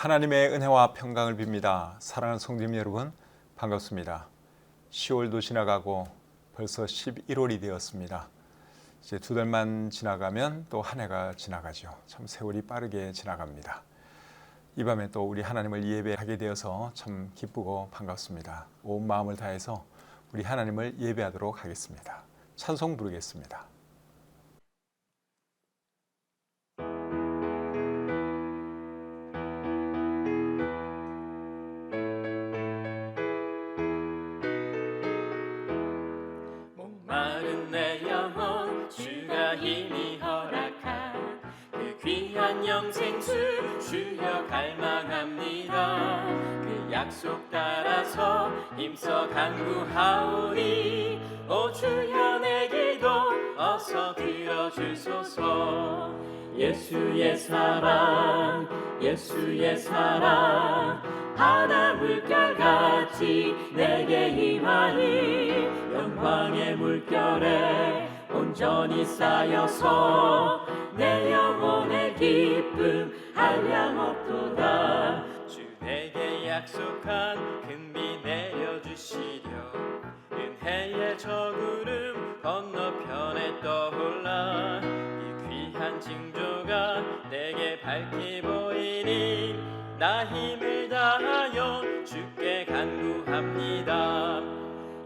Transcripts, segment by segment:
하나님의 은혜와 평강을 빕니다. 사랑하는 성도님 여러분, 반갑습니다. 10월도 지나가고 벌써 11월이 되었습니다. 이제 두 달만 지나가면 또 한 해가 지나가죠. 참 세월이 빠르게 지나갑니다. 이 밤에 또 우리 하나님을 예배하게 되어서 참 기쁘고 반갑습니다. 온 마음을 다해서 우리 하나님을 예배하도록 하겠습니다. 찬송 부르겠습니다. 목마른 내 영혼 주가 이미 허락한 그 귀한 영생수 주여 갈망합니다. 그 약속 따라서 힘써 간구하오니 오 주여 내 기도 어서 들어주소서. 예수의 사랑 예수의 사랑 바다 물결같이 내게 임하니 영광의 물결에 온전히 쌓여서 내 영혼의 기쁨 한량없도다. 주 내게 약속한 큰비 내려주시려 은혜의 저구름 건너편에 떠올라 이 귀한 징조가 내게 밝히 보이니 나 힘을 다하여 주께 간구합니다.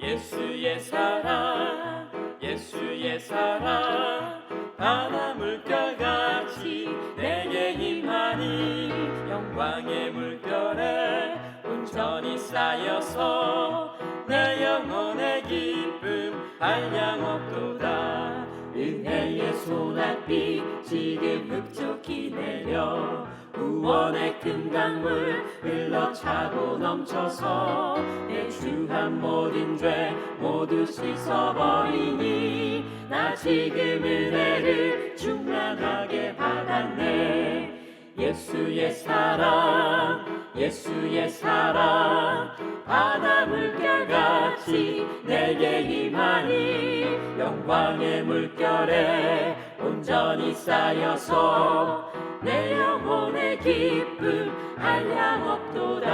예수의 사랑 예수의 사랑 바다 물결같이 내게 임하니 영광의 물결에 온전히 쌓여서 내 영혼의 기쁨 한량없도다. 은혜의 소낙비 지금 흡족히 내려 구원의 큰 강물 흘러 차고 넘쳐서 내 주한 모든 죄 모두 씻어버리니 나 지금 은혜를 충만하게 받았네. 예수의 사랑 예수의 사랑 바다 물결같이 내게 임하니 영광의 물결에 온전히 쌓여서 내 영혼의 기쁨 한량없도다.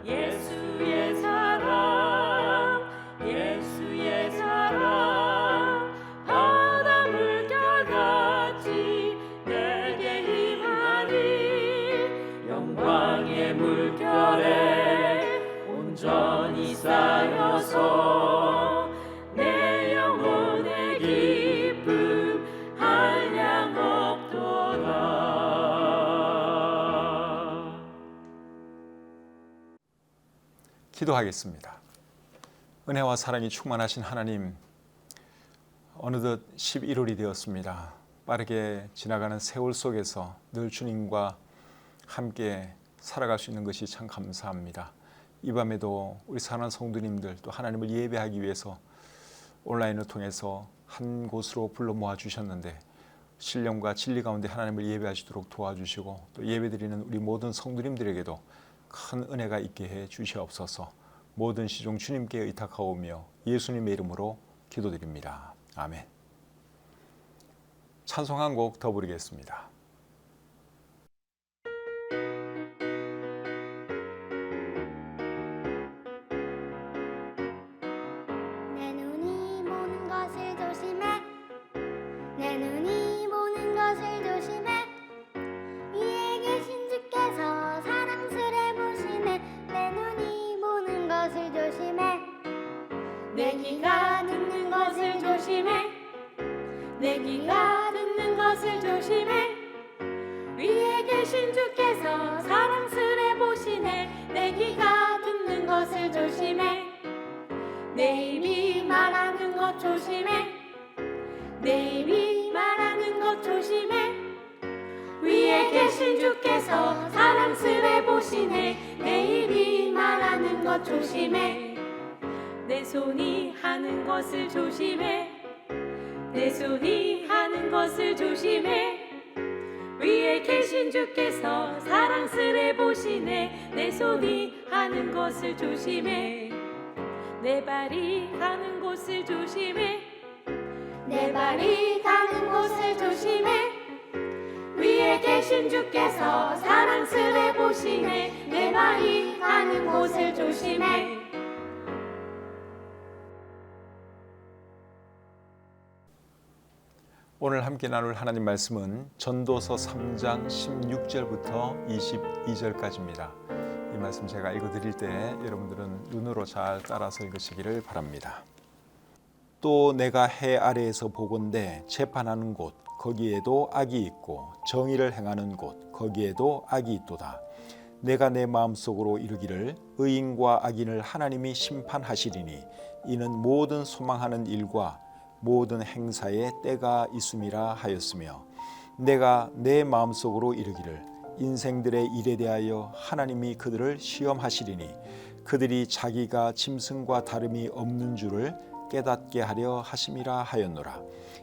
예수의 사랑 예수의 사랑 바다 물결같이 내게 임하니 영광의 물결에 온전히 쌓여서 내 영혼의 기쁨 한량없도다. 기도하겠습니다. 은혜와 사랑이 충만하신 하나님, 어느덧 11월이 되었습니다. 빠르게 지나가는 세월 속에서 늘 주님과 함께 살아갈 수 있는 것이 참 감사합니다. 이 밤에도 우리 사랑하는 성도님들 또 하나님을 예배하기 위해서 온라인을 통해서 한 곳으로 불러 모아 주셨는데 신령과 진리 가운데 하나님을 예배하시도록 도와주시고 또 예배드리는 우리 모든 성도님들에게도 큰 은혜가 있게 해 주시옵소서. 모든 시종 주님께 의탁하오며 예수님의 이름으로 기도드립니다. 아멘. 찬송 한 곡 더 부르겠습니다. 내 눈이 보는 것을 조심해 내 눈이 보는 것을 조심해 위에 계신 주께서 사랑스레 보시네. 내 눈이 보는 것을 조심해 내 귀가 듣는 것을 조심해 내 귀가 듣는 것을 조심해 위에 계신 주께서 사랑스레 보시네. 내 귀가 듣는 것을 조심해 내 입이 말하는 것 조심해 내 입이 말하는 것 조심해 위에 계신 주께서 사랑스레 보시네. 내 입이 말하는 것 조심해 내 손이 하는 것을 조심해 내 손이 하는 것을 조심해 위에 계신 주께서 사랑스레 보시네. 내 손이 하는 것을 조심해 내 발이 가는 곳을 조심해 내 발이 가는 곳을 조심해 위에 계신 주께서 사랑스레 조심해 내 발이 가는 곳을 조심해 오늘 함께 나눌 하나님 말씀은 전도서 3장 16절부터 22절까지입니다. 이 말씀 제가 읽어드릴 때 여러분들은 눈으로 잘 따라서 읽으시기를 바랍니다. 또 내가 해 아래에서 보건대 재판하는 곳 거기에도 악이 있고 정의를 행하는 곳 거기에도 악이 있도다. 내가 내 마음속으로 이르기를 의인과 악인을 하나님이 심판하시리니 이는 모든 소망하는 일과 모든 행사에 때가 있음이라 하였으며 내가 내 마음속으로 이르기를 인생들의 일에 대하여 하나님이 그들을 시험하시리니 그들이 자기가 짐승과 다름이 없는 줄을 깨닫게 하려 하심이라 하였노라.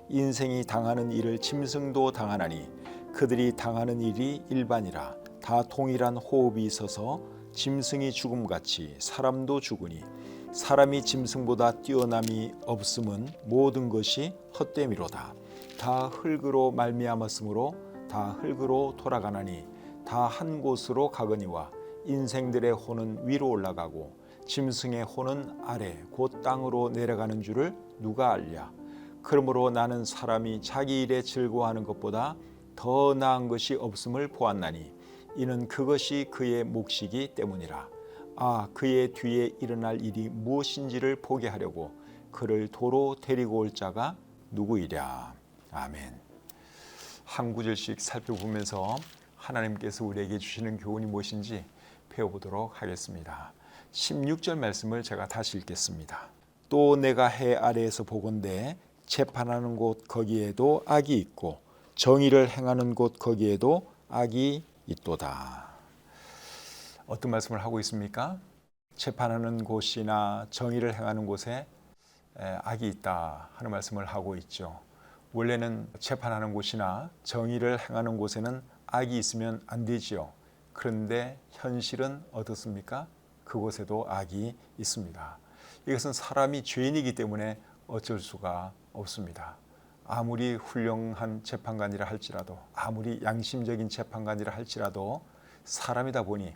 인생이 당하는 일을 짐승도 당하나니 그들이 당하는 일이 일반이라. 다 동일한 호흡이 있어서 짐승이 죽음같이 사람도 죽으니 사람이 짐승보다 뛰어남이 없음은 모든 것이 헛됨이로다. 다 흙으로 말미암았으므로 다 흙으로 돌아가나니 다 한 곳으로 가거니와 인생들의 혼은 위로 올라가고 짐승의 혼은 아래 곧 땅으로 내려가는 줄을 누가 알랴. 그러므로 나는 사람이 자기 일에 즐거워하는 것보다 더 나은 것이 없음을 보았나니 이는 그것이 그의 몫이기 때문이라. 그의 뒤에 일어날 일이 무엇인지를 보게 하려고 그를 도로 데리고 올 자가 누구이랴. 아멘. 한 구절씩 살펴보면서 하나님께서 우리에게 주시는 교훈이 무엇인지 배워보도록 하겠습니다. 16절 말씀을 제가 다시 읽겠습니다. 또 내가 해 아래에서 보건대 재판하는 곳 거기에도 악이 있고 정의를 행하는 곳 거기에도 악이 있도다. 어떤 말씀을 하고 있습니까? 재판하는 곳이나 정의를 행하는 곳에 악이 있다 하는 말씀을 하고 있죠. 원래는 재판하는 곳이나 정의를 행하는 곳에는 악이 있으면 안 되지요. 그런데 현실은 어떻습니까? 그곳에도 악이 있습니다. 이것은 사람이 죄인이기 때문에 어쩔 수가 없습니다. 아무리 훌륭한 재판관이라 할지라도 아무리 양심적인 재판관이라 할지라도 사람이다 보니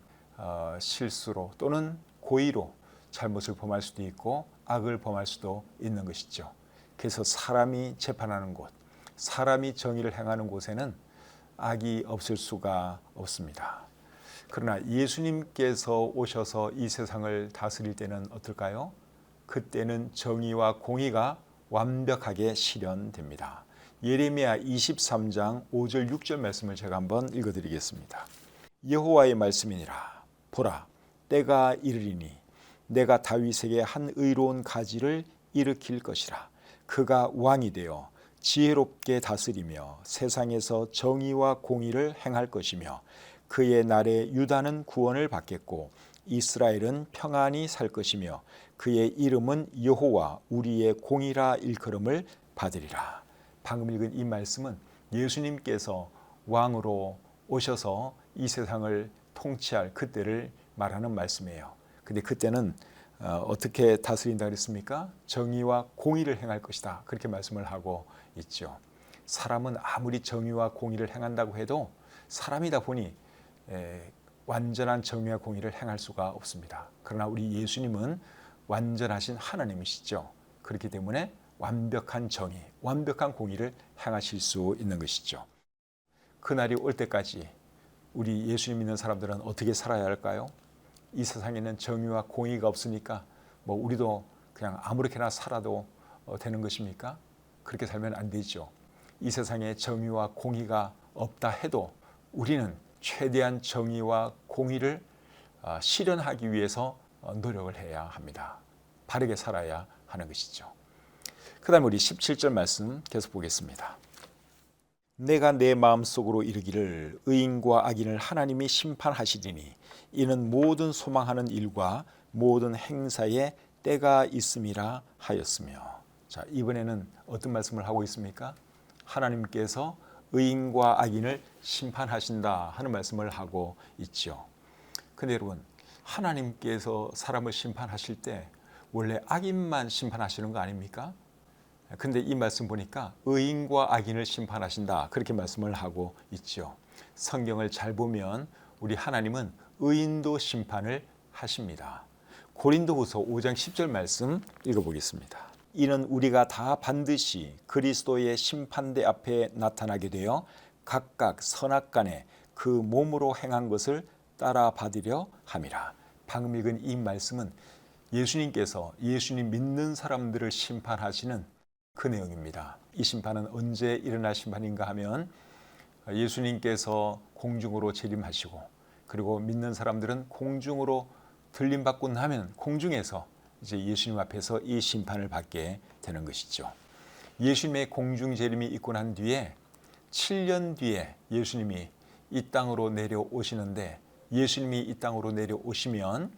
실수로 또는 고의로 잘못을 범할 수도 있고 악을 범할 수도 있는 것이죠. 그래서 사람이 재판하는 곳, 사람이 정의를 행하는 곳에는 악이 없을 수가 없습니다. 그러나 예수님께서 오셔서 이 세상을 다스릴 때는 어떨까요? 그때는 정의와 공의가 완벽하게 실현됩니다. 예레미야 23장 5절 6절 말씀을 제가 한번 읽어드리겠습니다. 여호와의 말씀이니라. 보라, 때가 이르리니 내가 다윗에게 한 의로운 가지를 일으킬 것이라. 그가 왕이 되어 지혜롭게 다스리며 세상에서 정의와 공의를 행할 것이며 그의 날에 유다는 구원을 받겠고 이스라엘은 평안히 살 것이며 그의 이름은 여호와 우리의 공의라 일컬음을 받으리라. 방금 읽은 이 말씀은 예수님께서 왕으로 오셔서 이 세상을 통치할 그때를 말하는 말씀이에요. 근데 그때는 어떻게 다스린다 그랬습니까? 정의와 공의를 행할 것이다. 그렇게 말씀을 하고 있죠. 사람은 아무리 정의와 공의를 행한다고 해도 사람이다 보니 완전한 정의와 공의를 행할 수가 없습니다. 그러나 우리 예수님은 완전하신 하나님이시죠. 그렇기 때문에 완벽한 정의, 완벽한 공의를 행하실 수 있는 것이죠. 그날이 올 때까지 우리 예수님 믿는 사람들은 어떻게 살아야 할까요? 이 세상에는 정의와 공의가 없으니까 우리도 그냥 아무렇게나 살아도 되는 것입니까? 그렇게 살면 안 되죠. 이 세상에 정의와 공의가 없다 해도 우리는 최대한 정의와 공의를 실현하기 위해서 노력을 해야 합니다. 바르게 살아야 하는 것이죠. 그 다음 우리 17절 말씀 계속 보겠습니다. 내가 내 마음속으로 이르기를 의인과 악인을 하나님이 심판하시리니 이는 모든 소망하는 일과 모든 행사에 때가 있음이라 하였으며. 자, 이번에는 어떤 말씀을 하고 있습니까? 하나님께서 의인과 악인을 심판하신다 하는 말씀을 하고 있죠. 근데 여러분, 하나님께서 사람을 심판하실 때 원래 악인만 심판하시는 거 아닙니까? 근데 이 말씀 보니까 의인과 악인을 심판하신다 그렇게 말씀을 하고 있죠. 성경을 잘 보면 우리 하나님은 의인도 심판을 하십니다. 고린도후서 5장 10절 말씀 읽어보겠습니다. 이는 우리가 다 반드시 그리스도의 심판대 앞에 나타나게 되어 각각 선악간에 그 몸으로 행한 것을 따라 받으려 함이라. 방금 읽은 이 말씀은 예수님께서 예수님 믿는 사람들을 심판하시는 그 내용입니다. 이 심판은 언제 일어날 심판인가 하면 예수님께서 공중으로 재림하시고 그리고 믿는 사람들은 공중으로 들림받고 나면 공중에서 이제 예수님 앞에서 이 심판을 받게 되는 것이죠. 예수님의 공중 재림이 있고 난 뒤에 7년 뒤에 예수님이 이 땅으로 내려오시는데 예수님이 이 땅으로 내려오시면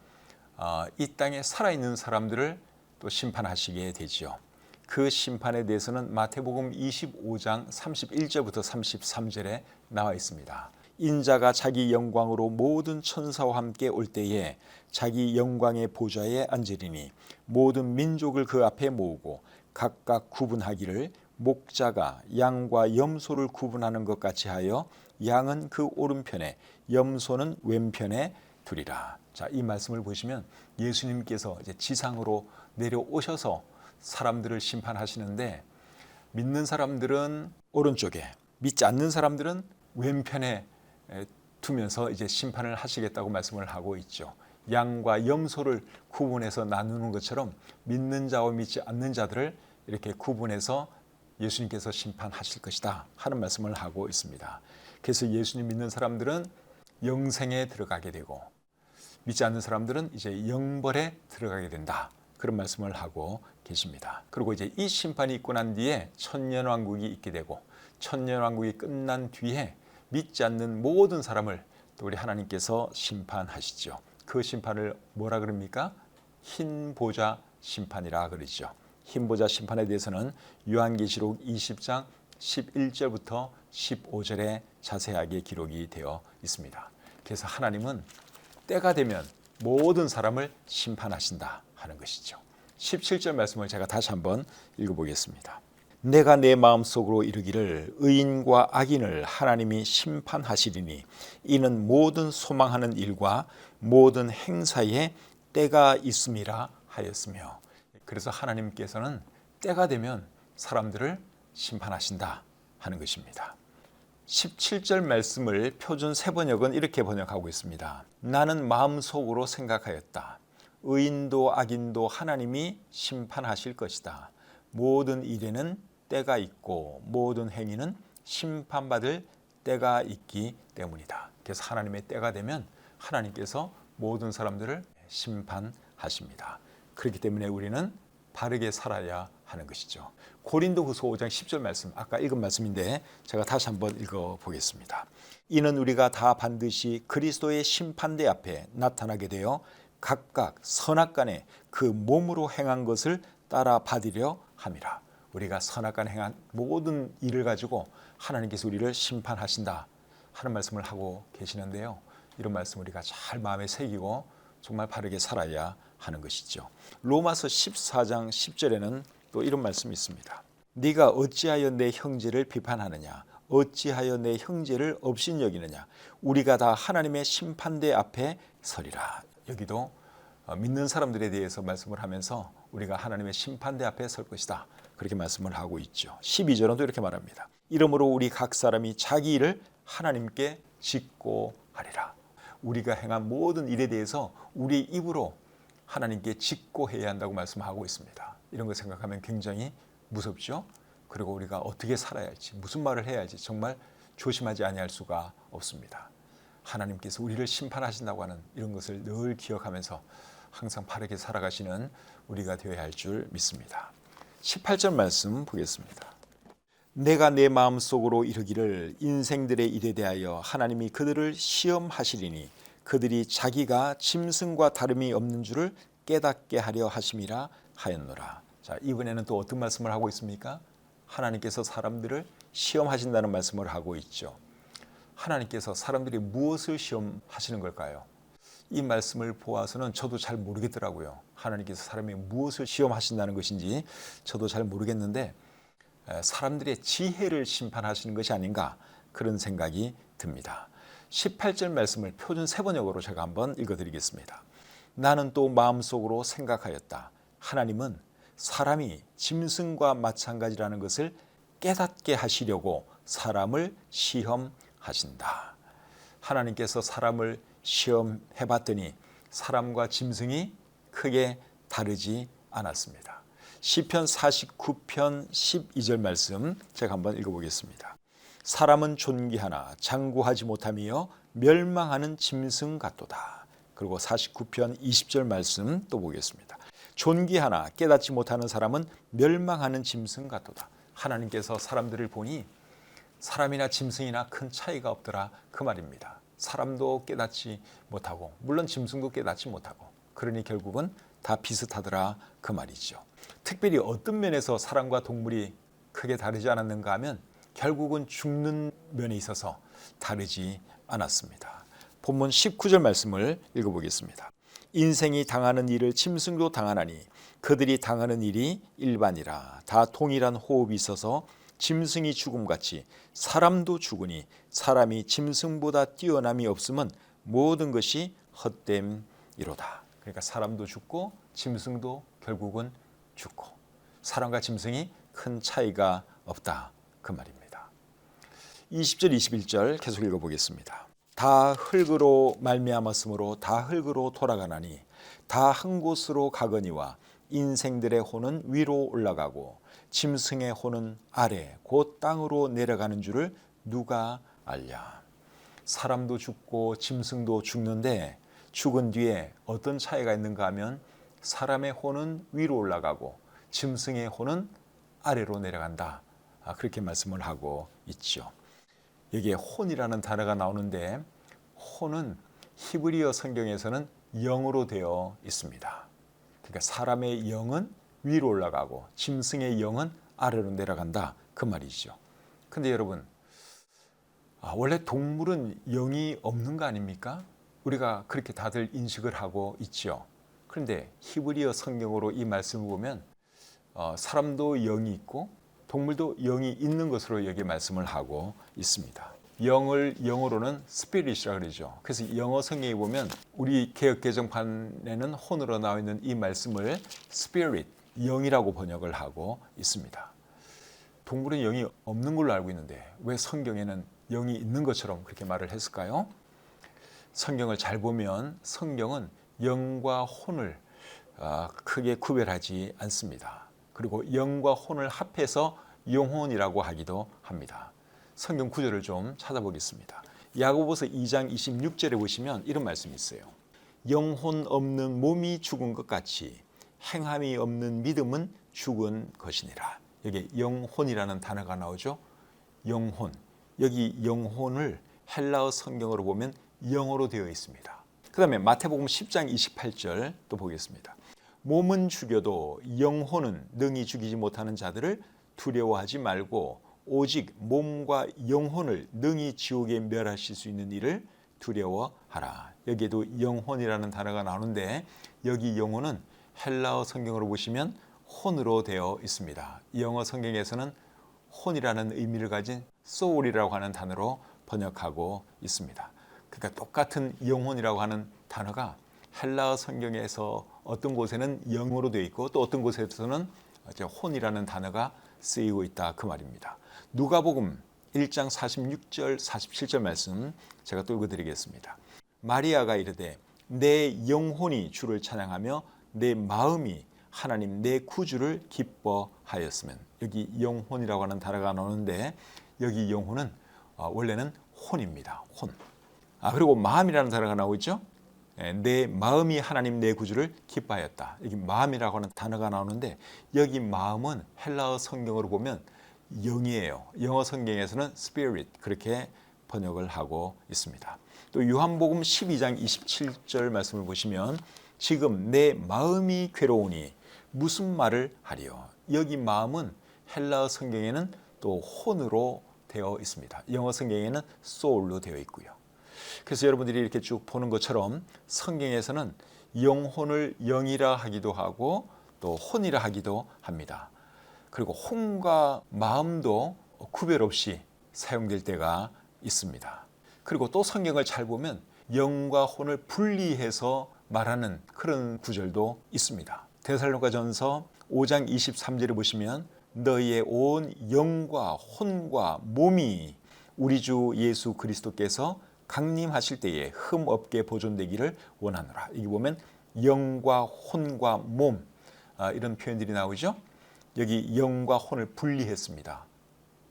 이 땅에 살아있는 사람들을 또 심판하시게 되죠. 그 심판에 대해서는 마태복음 25장 31절부터 33절에 나와 있습니다. 인자가 자기 영광으로 모든 천사와 함께 올 때에 자기 영광의 보좌에 앉으리니 모든 민족을 그 앞에 모으고 각각 구분하기를 목자가 양과 염소를 구분하는 것 같이 하여 양은 그 오른편에 염소는 왼편에 두리라. 자, 이 말씀을 보시면 예수님께서 이제 지상으로 내려오셔서 사람들을 심판하시는데 믿는 사람들은 오른쪽에, 믿지 않는 사람들은 왼편에 두면서 이제 심판을 하시겠다고 말씀을 하고 있죠. 양과 염소를 구분해서 나누는 것처럼 믿는 자와 믿지 않는 자들을 이렇게 구분해서 예수님께서 심판하실 것이다 하는 말씀을 하고 있습니다. 그래서 예수님 믿는 사람들은 영생에 들어가게 되고 믿지 않는 사람들은 이제 영벌에 들어가게 된다. 그런 말씀을 하고 계십니다. 그리고 이제 이 심판이 있고 난 뒤에 천년왕국이 있게 되고 천년왕국이 끝난 뒤에 믿지 않는 모든 사람을 또 우리 하나님께서 심판하시죠. 그 심판을 뭐라 그럽니까? 흰 보좌 심판이라 그러죠. 흰 보좌 심판에 대해서는 요한계시록 20장 11절부터 15절에 자세하게 기록이 되어 있습니다. 그래서 하나님은 때가 되면 모든 사람을 심판하신다 하는 것이죠. 17절 말씀을 제가 다시 한번 읽어보겠습니다. 내가 내 마음속으로 이르기를 의인과 악인을 하나님이 심판하시리니 이는 모든 소망하는 일과 모든 행사에 때가 있음이라 하였으며, 그래서 하나님께서는 때가 되면 사람들을 심판하신다 하는 것입니다. 17절 말씀을 표준 세번역은 이렇게 번역하고 있습니다. 나는 마음속으로 생각하였다. 의인도 악인도 하나님이 심판하실 것이다. 모든 일에는 때가 있고 모든 행위는 심판받을 때가 있기 때문이다. 그래서 하나님의 때가 되면 하나님께서 모든 사람들을 심판하십니다. 그렇기 때문에 우리는 바르게 살아야 하는 것이죠. 고린도후서 5장 10절 말씀, 아까 읽은 말씀인데 제가 다시 한번 읽어보겠습니다. 이는 우리가 다 반드시 그리스도의 심판대 앞에 나타나게 되어 각각 선악간에 그 몸으로 행한 것을 따라 받으려 함이라. 우리가 선악간에 행한 모든 일을 가지고 하나님께서 우리를 심판하신다 하는 말씀을 하고 계시는데요. 이런 말씀 우리가 잘 마음에 새기고 정말 바르게 살아야 하는 것이죠. 로마서 14장 10절에는 또 이런 말씀이 있습니다. 네가 어찌하여 내 형제를 비판하느냐? 어찌하여 내 형제를 업신여기느냐? 우리가 다 하나님의 심판대 앞에 서리라. 여기도 믿는 사람들에 대해서 말씀을 하면서 우리가 하나님의 심판대 앞에 설 것이다. 그렇게 말씀을 하고 있죠. 12절은 또 이렇게 말합니다. 이러므로 우리 각 사람이 자기 일을 하나님께 짓고 하리라. 우리가 행한 모든 일에 대해서 우리 입으로 하나님께 짓고 해야 한다고 말씀하고 있습니다. 이런 걸 생각하면 굉장히 무섭죠. 그리고 우리가 어떻게 살아야 할지, 무슨 말을 해야 할지 정말 조심하지 아니할 수가 없습니다. 하나님께서 우리를 심판하신다고 하는 이런 것을 늘 기억하면서 항상 바르게 살아가시는 우리가 되어야 할 줄 믿습니다. 18절 말씀 보겠습니다. 내가 내 마음속으로 이르기를 인생들의 일에 대하여 하나님이 그들을 시험하시리니 그들이 자기가 짐승과 다름이 없는 줄을 깨닫게 하려 하심이라 하였노라. 자, 이번에는 또 어떤 말씀을 하고 있습니까? 하나님께서 사람들을 시험하신다는 말씀을 하고 있죠. 하나님께서 사람들이 무엇을 시험하시는 걸까요? 이 말씀을 보아서는 저도 잘 모르겠더라고요. 하나님께서 사람이 무엇을 시험하신다는 것인지 저도 잘 모르겠는데 사람들의 지혜를 심판하시는 것이 아닌가 그런 생각이 듭니다. 18절 말씀을 표준 세번역으로 제가 한번 읽어드리겠습니다. 나는 또 마음속으로 생각하였다. 하나님은 사람이 짐승과 마찬가지라는 것을 깨닫게 하시려고 사람을 시험하신다. 하나님께서 사람을 시험해봤더니 사람과 짐승이 크게 다르지 않았습니다. 시편 49편 12절 말씀 제가 한번 읽어보겠습니다. 사람은 존귀하나 장구하지 못하며 멸망하는 짐승 같도다. 그리고 49편 20절 말씀 또 보겠습니다. 존귀하나 깨닫지 못하는 사람은 멸망하는 짐승 같도다. 하나님께서 사람들을 보니 사람이나 짐승이나 큰 차이가 없더라 그 말입니다. 사람도 깨닫지 못하고 물론 짐승도 깨닫지 못하고 그러니 결국은 다 비슷하더라 그 말이죠. 특별히 어떤 면에서 사람과 동물이 크게 다르지 않았는가 하면 결국은 죽는 면에 있어서 다르지 않았습니다. 본문 19절 말씀을 읽어보겠습니다. 인생이 당하는 일을 짐승도 당하나니 그들이 당하는 일이 일반이라. 다 동일한 호흡이 있어서 짐승이 죽음같이 사람도 죽으니 사람이 짐승보다 뛰어남이 없으면 모든 것이 헛됨이로다. 그러니까 사람도 죽고 짐승도 결국은 죽고 사람과 짐승이 큰 차이가 없다 그 말입니다. 20절 21절 계속 읽어보겠습니다. 다 흙으로 말미암았으므로 다 흙으로 돌아가나니 다 한 곳으로 가거니와 인생들의 혼은 위로 올라가고 짐승의 혼은 아래 곧 땅으로 내려가는 줄을 누가 알랴. 사람도 죽고 짐승도 죽는데 죽은 뒤에 어떤 차이가 있는가 하면 사람의 혼은 위로 올라가고 짐승의 혼은 아래로 내려간다. 그렇게 말씀을 하고 있죠. 여기에 혼이라는 단어가 나오는데 혼은 히브리어 성경에서는 영으로 되어 있습니다. 그러니까 사람의 영은 위로 올라가고 짐승의 영은 아래로 내려간다 그 말이죠. 근데 여러분 원래 동물은 영이 없는 거 아닙니까? 우리가 그렇게 다들 인식을 하고 있죠. 그런데 히브리어 성경으로 이 말씀을 보면 사람도 영이 있고 동물도 영이 있는 것으로 여기 말씀을 하고 있습니다. 영을 영어로는 스피릿이라고 그러죠. 그래서 영어 성경에 보면 우리 개역개정판에는 혼으로 나와 있는 이 말씀을 스피릿, 영이라고 번역을 하고 있습니다. 동물은 영이 없는 걸로 알고 있는데 왜 성경에는 영이 있는 것처럼 그렇게 말을 했을까요? 성경을 잘 보면 성경은 영과 혼을 크게 구별하지 않습니다. 그리고 영과 혼을 합해서 영혼이라고 하기도 합니다. 성경 구절을 좀 찾아보겠습니다. 야고보서 2장 26절에 보시면 이런 말씀이 있어요. 영혼 없는 몸이 죽은 것 같이 행함이 없는 믿음은 죽은 것이니라. 여기 영혼이라는 단어가 나오죠. 영혼. 여기 영혼을 헬라어 성경으로 보면 영어로 되어 있습니다. 그 다음에 마태복음 10장 28절 또 보겠습니다. 몸은 죽여도 영혼은 능히 죽이지 못하는 자들을 두려워하지 말고 오직 몸과 영혼을 능히 지옥에 멸하실 수 있는 일을 두려워하라. 여기에도 영혼이라는 단어가 나오는데 여기 영혼은 헬라어 성경으로 보시면 혼으로 되어 있습니다. 영어 성경에서는 혼이라는 의미를 가진 soul이라고 하는 단어로 번역하고 있습니다. 그러니까 똑같은 영혼이라고 하는 단어가 헬라어 성경에서 어떤 곳에는 영어로 되어 있고 또 어떤 곳에서는 혼이라는 단어가 쓰이고 있다 그 말입니다. 누가복음 1장 46절 47절 말씀 제가 또 읽어드리겠습니다. 마리아가 이르되 내 영혼이 주를 찬양하며 내 마음이 하나님 내 구주를 기뻐하였으면. 여기 영혼이라고 하는 단어가 나오는데 여기 영혼은 원래는 혼입니다. 혼. 그리고 마음이라는 단어가 나오죠. 내 마음이 하나님 내 구주를 기뻐하였다. 여기 마음이라고 하는 단어가 나오는데 여기 마음은 헬라어 성경으로 보면 영이에요. 영어 성경에서는 spirit 그렇게 번역을 하고 있습니다. 또 요한복음 12장 27절 말씀을 보시면 지금 내 마음이 괴로우니 무슨 말을 하리요. 여기 마음은 헬라어 성경에는 또 혼으로 되어 있습니다. 영어 성경에는 soul로 되어 있고요. 그래서 여러분들이 이렇게 쭉 보는 것처럼 성경에서는 영혼을 영이라 하기도 하고 또 혼이라 하기도 합니다. 그리고 혼과 마음도 구별 없이 사용될 때가 있습니다. 그리고 또 성경을 잘 보면 영과 혼을 분리해서 말하는 그런 구절도 있습니다. 데살로니가전서 5장 23절을 보시면 너희의 온 영과 혼과 몸이 우리 주 예수 그리스도께서 강림하실 때에 흠 없게 보존되기를 원하노라. 여기 보면 영과 혼과 몸 이런 표현들이 나오죠. 여기 영과 혼을 분리했습니다.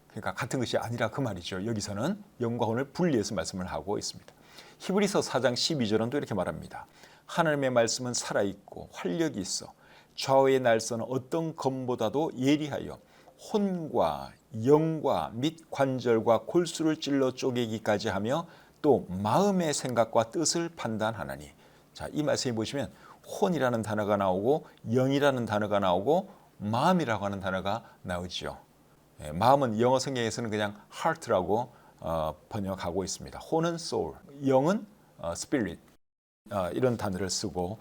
그러니까 같은 것이 아니라 그 말이죠. 여기서는 영과 혼을 분리해서 말씀을 하고 있습니다. 히브리서 4장 12절은 또 이렇게 말합니다. 하나님의 말씀은 살아있고 활력이 있어 좌우의 날서는 어떤 검보다도 예리하여 혼과 영과 및 관절과 골수를 찔러 쪼개기까지 하며 또 마음의 생각과 뜻을 판단하나니. 자, 이 말씀에 보시면 혼이라는 단어가 나오고 영이라는 단어가 나오고 마음이라고 하는 단어가 나오죠. 마음은 영어 성경에서는 그냥 heart라고 번역하고 있습니다. 혼은 soul, 영은 spirit 이런 단어를 쓰고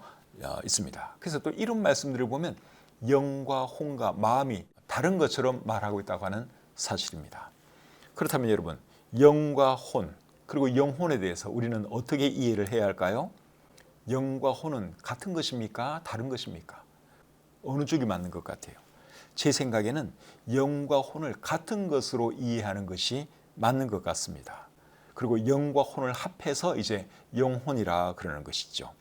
있습니다. 그래서 또 이런 말씀들을 보면 영과 혼과 마음이 다른 것처럼 말하고 있다고 하는 사실입니다. 그렇다면 여러분, 영과 혼 그리고 영혼에 대해서 우리는 어떻게 이해를 해야 할까요? 영과 혼은 같은 것입니까? 다른 것입니까? 어느 쪽이 맞는 것 같아요? 제 생각에는 영과 혼을 같은 것으로 이해하는 것이 맞는 것 같습니다. 그리고 영과 혼을 합해서 이제 영혼이라 그러는 것이죠.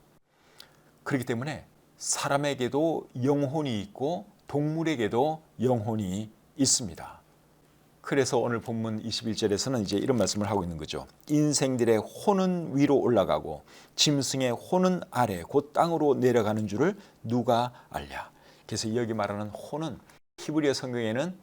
그렇기 때문에 사람에게도 영혼이 있고 동물에게도 영혼이 있습니다. 그래서 오늘 본문 21절에서는 이제 이런 말씀을 하고 있는 거죠. 인생들의 혼은 위로 올라가고 짐승의 혼은 아래 곧 땅으로 내려가는 줄을 누가 알랴. 그래서 여기 말하는 혼은 히브리어 성경에는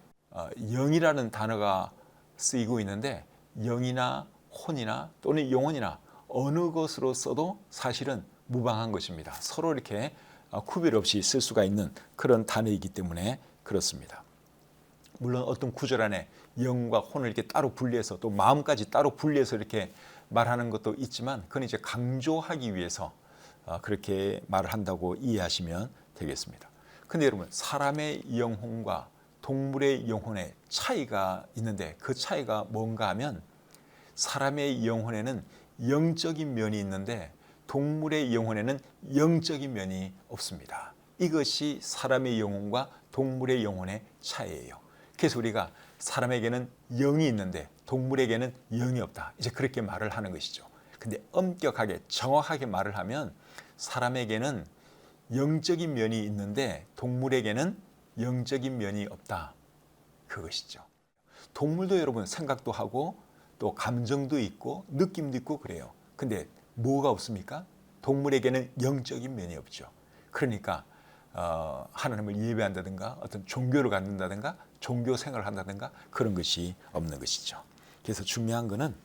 영이라는 단어가 쓰이고 있는데 영이나 혼이나 또는 영혼이나 어느 것으로 써도 사실은 무방한 것입니다. 서로 이렇게 구별 없이 쓸 수가 있는 그런 단어이기 때문에 그렇습니다. 물론 어떤 구절 안에 영과 혼을 이렇게 따로 분리해서 또 마음까지 따로 분리해서 이렇게 말하는 것도 있지만 그건 이제 강조하기 위해서 그렇게 말을 한다고 이해하시면 되겠습니다. 근데 여러분, 사람의 영혼과 동물의 영혼의 차이가 있는데 그 차이가 뭔가 하면 사람의 영혼에는 영적인 면이 있는데 동물의 영혼에는 영적인 면이 없습니다. 이것이 사람의 영혼과 동물의 영혼의 차이예요. 그래서 우리가 사람에게는 영이 있는데 동물에게는 영이 없다. 이제 그렇게 말을 하는 것이죠. 근데 엄격하게 정확하게 말을 하면 사람에게는 영적인 면이 있는데 동물에게는 영적인 면이 없다. 그것이죠. 동물도 여러분 생각도 하고 또 감정도 있고 느낌도 있고 그래요. 근데 뭐가 없습니까? 동물에게는 영적인 면이 없죠. 그러니까 하나님을 예배한다든가 어떤 종교를 갖는다든가 종교 생활을 한다든가 그런 것이 없는 것이죠. 그래서 중요한 것은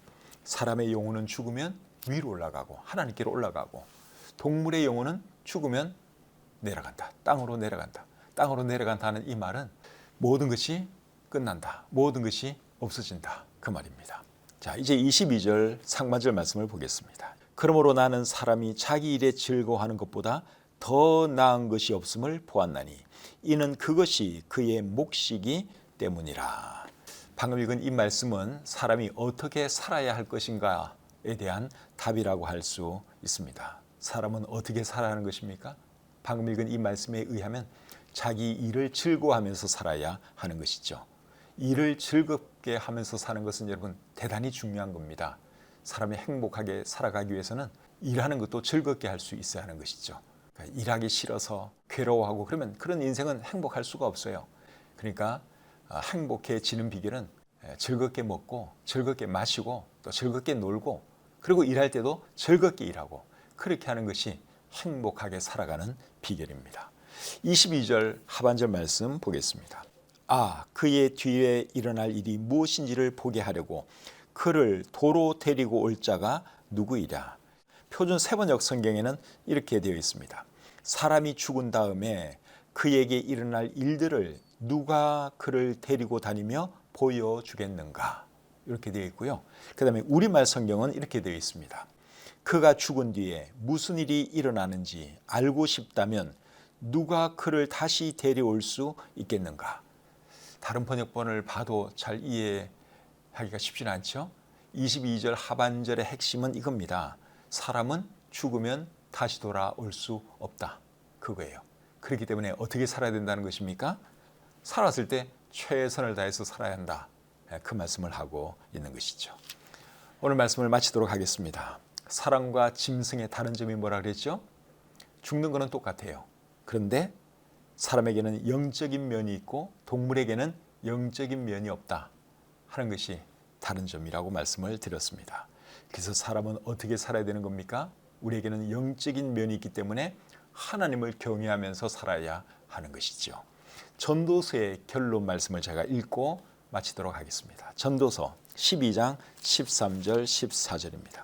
사람의 영혼은 죽으면 위로 올라가고 하나님께로 올라가고 동물의 영혼은 죽으면 내려간다. 땅으로 내려간다. 땅으로 내려간다는 이 말은 모든 것이 끝난다. 모든 것이 없어진다. 그 말입니다. 자, 이제 22절 상반절 말씀을 보겠습니다. 그러므로 나는 사람이 자기 일에 즐거워하는 것보다 더 나은 것이 없음을 보았나니 이는 그것이 그의 몫이기 때문이라. 방금 읽은 이 말씀은 사람이 어떻게 살아야 할 것인가에 대한 답이라고 할 수 있습니다. 사람은 어떻게 살아야 하는 것입니까? 방금 읽은 이 말씀에 의하면 자기 일을 즐거워하면서 살아야 하는 것이죠. 일을 즐겁게 하면서 사는 것은 여러분 대단히 중요한 겁니다. 사람이 행복하게 살아가기 위해서는 일하는 것도 즐겁게 할 수 있어야 하는 것이죠. 그러니까 일하기 싫어서 괴로워하고 그러면 그런 인생은 행복할 수가 없어요. 그러니까 행복해지는 비결은 즐겁게 먹고 즐겁게 마시고 또 즐겁게 놀고 그리고 일할 때도 즐겁게 일하고 그렇게 하는 것이 행복하게 살아가는 비결입니다. 22절 하반절 말씀 보겠습니다. 그의 뒤에 일어날 일이 무엇인지를 보게 하려고 그를 도로 데리고 올 자가 누구이랴. 표준 세번역 성경에는 이렇게 되어 있습니다. 사람이 죽은 다음에 그에게 일어날 일들을 누가 그를 데리고 다니며 보여주겠는가. 이렇게 되어 있고요. 그 다음에 우리말 성경은 이렇게 되어 있습니다. 그가 죽은 뒤에 무슨 일이 일어나는지 알고 싶다면 누가 그를 다시 데려올 수 있겠는가. 다른 번역본을 봐도 잘 이해하기가 쉽지는 않죠. 22절 하반절의 핵심은 이겁니다. 사람은 죽으면 다시 돌아올 수 없다. 그거예요. 그렇기 때문에 어떻게 살아야 된다는 것입니까? 살았을 때 최선을 다해서 살아야 한다. 그 말씀을 하고 있는 것이죠. 오늘 말씀을 마치도록 하겠습니다. 사람과 짐승의 다른 점이 뭐라 그랬죠? 죽는 거는 똑같아요. 그런데 사람에게는 영적인 면이 있고 동물에게는 영적인 면이 없다 하는 것이 다른 점이라고 말씀을 드렸습니다. 그래서 사람은 어떻게 살아야 되는 겁니까? 우리에게는 영적인 면이 있기 때문에 하나님을 경외하면서 살아야 하는 것이죠. 전도서의 결론 말씀을 제가 읽고 마치도록 하겠습니다. 전도서 12장 13절 14절입니다.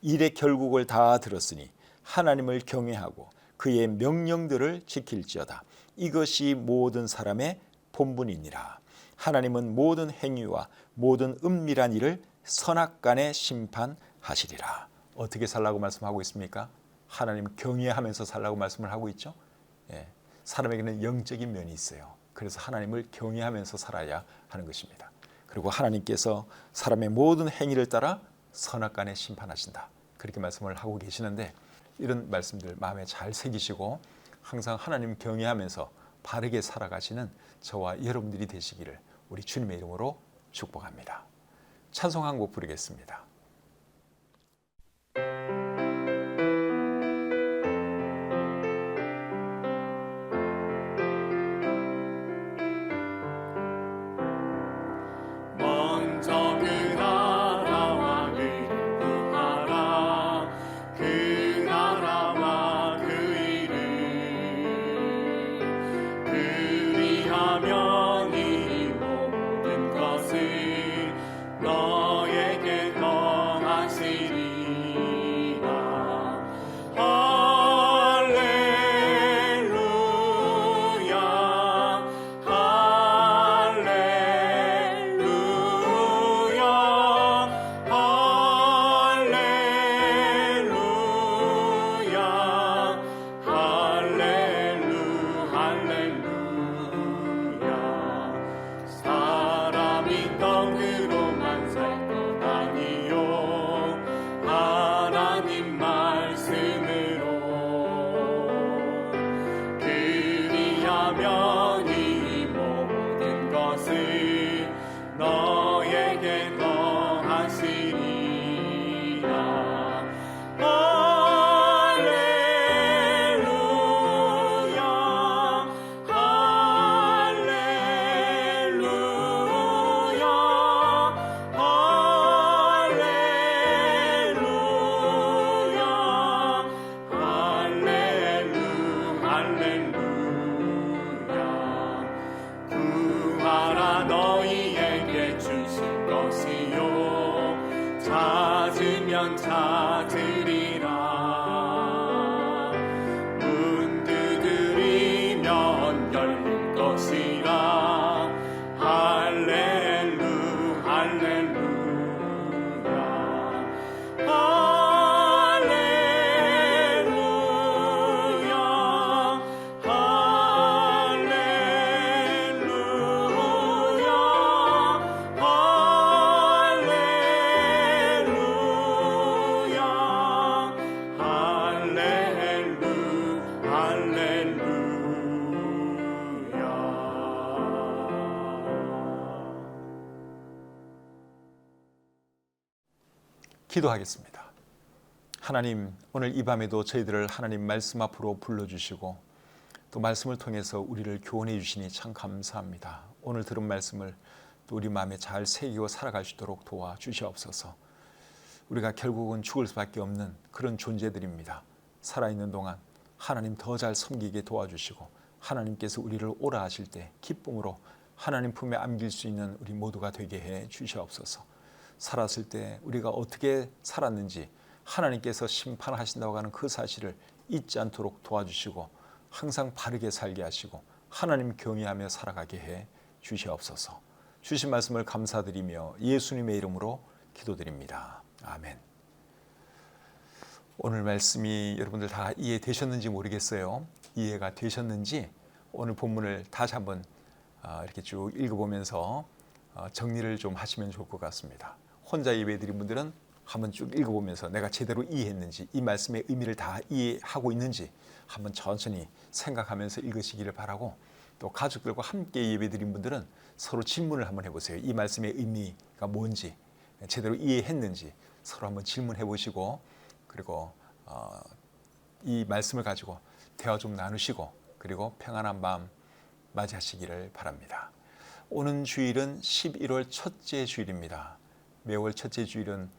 일의 결국을 다 들었으니 하나님을 경외하고 그의 명령들을 지킬지어다. 이것이 모든 사람의 본분이니라. 하나님은 모든 행위와 모든 은밀한 일을 선악간에 심판하시리라. 어떻게 살라고 말씀하고 있습니까? 하나님 경외하면서 살라고 말씀을 하고 있죠. 사람에게는 영적인 면이 있어요. 그래서 하나님을 경외하면서 살아야 하는 것입니다. 그리고 하나님께서 사람의 모든 행위를 따라 선악간에 심판하신다. 그렇게 말씀을 하고 계시는데 이런 말씀들 마음에 잘 새기시고 항상 하나님 경외하면서 바르게 살아가시는 저와 여러분들이 되시기를 우리 주님의 이름으로 축복합니다. 찬송 한 곡 부르겠습니다. 먼저 그 나라와 그를 구하라. 그 나라와 그 일을 그리하면 이 모든 것을 너에게 더하시리라. 할렐루야 할렐루야 할렐루야. 사람이 떡으로만 살 것 아니요 하나님 말씀으로 그리하면 이 모든 것을 너에게 더하시리라. 할렐루야 할렐루야 할렐루야. 구하라 너희에게 주실 것이요 찾으면 찾으리라. 문 두드리면 열릴 것이라. 할렐루야 할렐루야 기도하겠습니다. 하나님, 오늘 이 밤에도 저희들을 하나님 말씀 앞으로 불러주시고 또 말씀을 통해서 우리를 교훈해 주시니 참 감사합니다. 오늘 들은 말씀을 또 우리 마음에 잘 새기고 살아갈 수 있도록 도와주시옵소서. 우리가 결국은 죽을 수밖에 없는 그런 존재들입니다. 살아있는 동안 하나님 더 잘 섬기게 도와주시고 하나님께서 우리를 오라 하실 때 기쁨으로 하나님 품에 안길 수 있는 우리 모두가 되게 해 주시옵소서. 살았을 때 우리가 어떻게 살았는지 하나님께서 심판하신다고 하는 그 사실을 잊지 않도록 도와주시고 항상 바르게 살게 하시고 하나님 경외하며 살아가게 해 주시옵소서. 주신 말씀을 감사드리며 예수님의 이름으로 기도드립니다. 아멘. 오늘 말씀이 여러분들 다 이해되셨는지 모르겠어요. 이해가 되셨는지 오늘 본문을 다시 한번 이렇게 쭉 읽어보면서 정리를 좀 하시면 좋을 것 같습니다. 혼자 예배드린 분들은 한번 쭉 읽어보면서 내가 제대로 이해했는지, 이 말씀의 의미를 다 이해하고 있는지 한번 천천히 생각하면서 읽으시기를 바라고, 또 가족들과 함께 예배드린 분들은 서로 질문을 한번 해보세요. 이 말씀의 의미가 뭔지, 제대로 이해했는지 서로 한번 질문해 보시고, 그리고 이 말씀을 가지고 대화 좀 나누시고, 그리고 평안한 밤 맞이하시기를 바랍니다. 오는 주일은 11월 첫째 주일입니다. 매월 첫째 주일은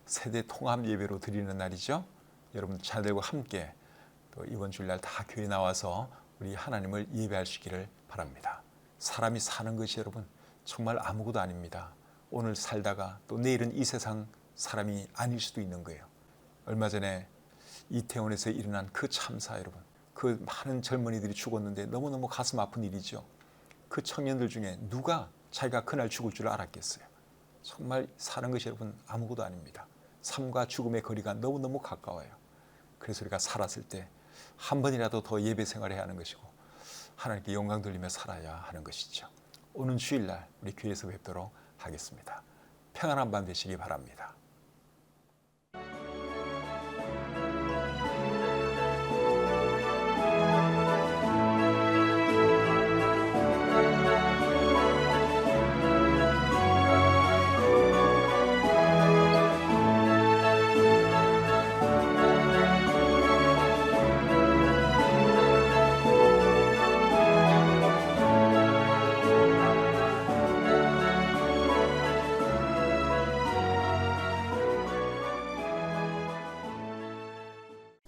세대 통합 예배로 드리는 날이죠. 여러분 자녀들과 함께 또 이번 주일날 다 교회 나와서 우리 하나님을 예배하시기를 바랍니다. 사람이 사는 것이 여러분 정말 아무것도 아닙니다. 오늘 살다가 또 내일은 이 세상 사람이 아닐 수도 있는 거예요. 얼마 전에 이태원에서 일어난 그 참사, 여러분, 그 많은 젊은이들이 죽었는데 너무너무 가슴 아픈 일이죠. 그 청년들 중에 누가 자기가 그날 죽을 줄 알았겠어요. 정말 사는 것이 여러분 아무것도 아닙니다. 삶과 죽음의 거리가 너무너무 가까워요. 그래서 우리가 살았을 때 한 번이라도 더 예배 생활해야 하는 것이고, 하나님께 영광 돌리며 살아야 하는 것이죠. 오는 주일날 우리 교회에서 뵙도록 하겠습니다. 평안한 밤 되시기 바랍니다.